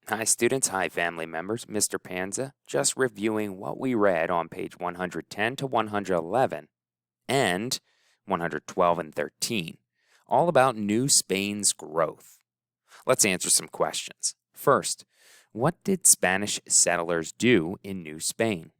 Hi, students. Hi, family members. Mr. Panza, just reviewing what we read on page 110 to 111 and 112 and 13, all about New Spain's growth. Let's answer some questions. First, what did Spanish settlers do in New Spain?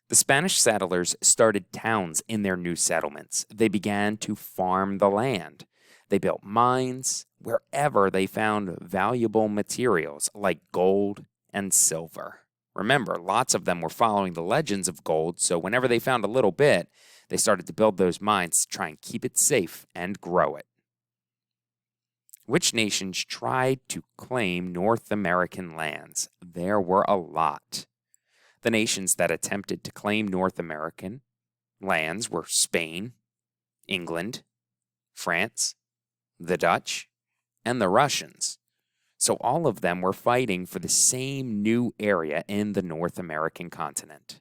The Spanish settlers started towns in their new settlements. They began to farm the land. They built mines wherever they found valuable materials like gold and silver. Remember, lots of them were following the legends of gold, so whenever they found a little bit, they started to build those mines to try and keep it safe and grow it. Which nations tried to claim North American lands? There were a lot. The nations that attempted to claim North American lands were Spain, England, France, the Dutch, and the Russians. So all of them were fighting for the same new area in the North American continent.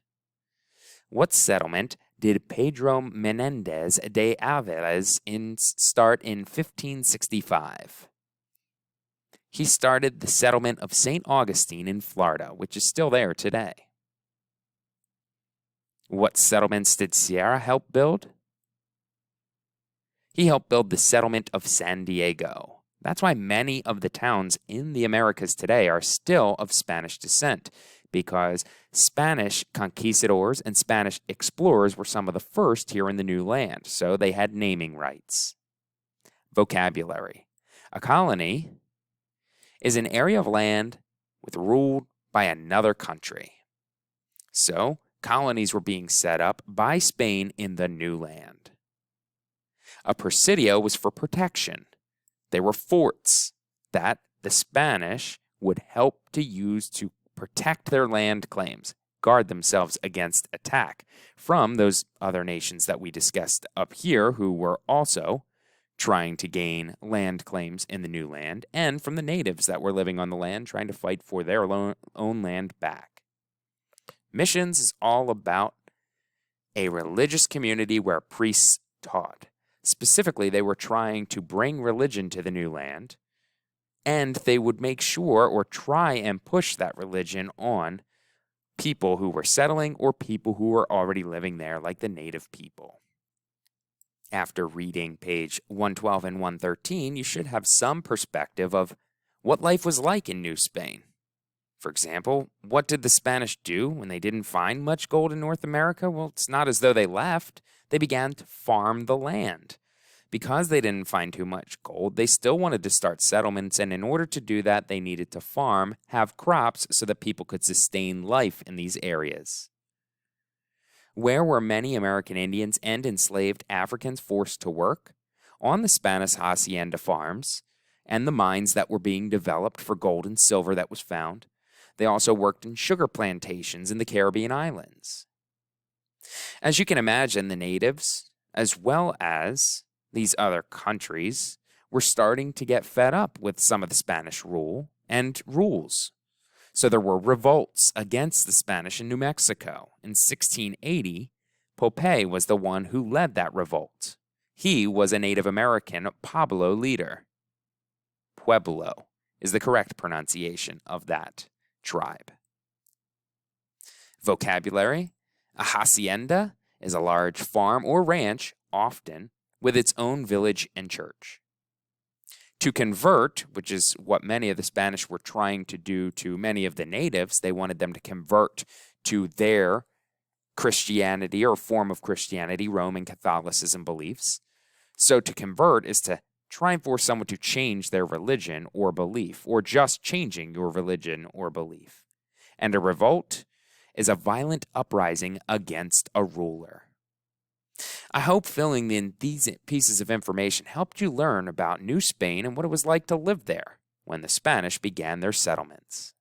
What settlement did Pedro Menendez de Aviles start in 1565? He started the settlement of St. Augustine in Florida, which is still there today. What settlements did Sierra help build? He helped build the settlement of San Diego. That's why many of the towns in the Americas today are still of Spanish descent, because Spanish conquistadors and Spanish explorers were some of the first here in the new land, so they had naming rights. Vocabulary. A colony is an area of land ruled by another country. So, colonies were being set up by Spain in the new land. A presidio was for protection. They were forts that the Spanish would help to use to protect their land claims, guard themselves against attack from those other nations that we discussed up here who were also trying to gain land claims in the new land, and from the natives that were living on the land trying to fight for their own land back. Missions is all about a religious community where priests taught. Specifically, they were trying to bring religion to the new land, and they would make sure or try and push that religion on people who were settling or people who were already living there, like the native people. After reading page 112 and 113, you should have some perspective of what life was like in New Spain. For example, what did the Spanish do when they didn't find much gold in North America? Well, it's not as though they left. They began to farm the land. Because they didn't find too much gold, they still wanted to start settlements, and in order to do that, they needed to farm, have crops, so that people could sustain life in these areas. Where were many American Indians and enslaved Africans forced to work? On the Spanish hacienda farms and the mines that were being developed for gold and silver that was found. They also worked in sugar plantations in the Caribbean islands. As you can imagine, the natives, as well as these other countries, were starting to get fed up with some of the Spanish rule and rules. So there were revolts against the Spanish in New Mexico. In 1680, Pope was the one who led that revolt. He was a Native American Pueblo leader. Pueblo is the correct pronunciation of that tribe. Vocabulary. A hacienda is a large farm or ranch, often with its own village and church. To convert, which is what many of the Spanish were trying to do to many of the natives, they wanted them to convert to their Christianity or form of Christianity, Roman Catholicism beliefs. So to convert is to try and force someone to change their religion or belief, or just changing your religion or belief. And a revolt is a violent uprising against a ruler. I hope filling in these pieces of information helped you learn about New Spain and what it was like to live there when the Spanish began their settlements.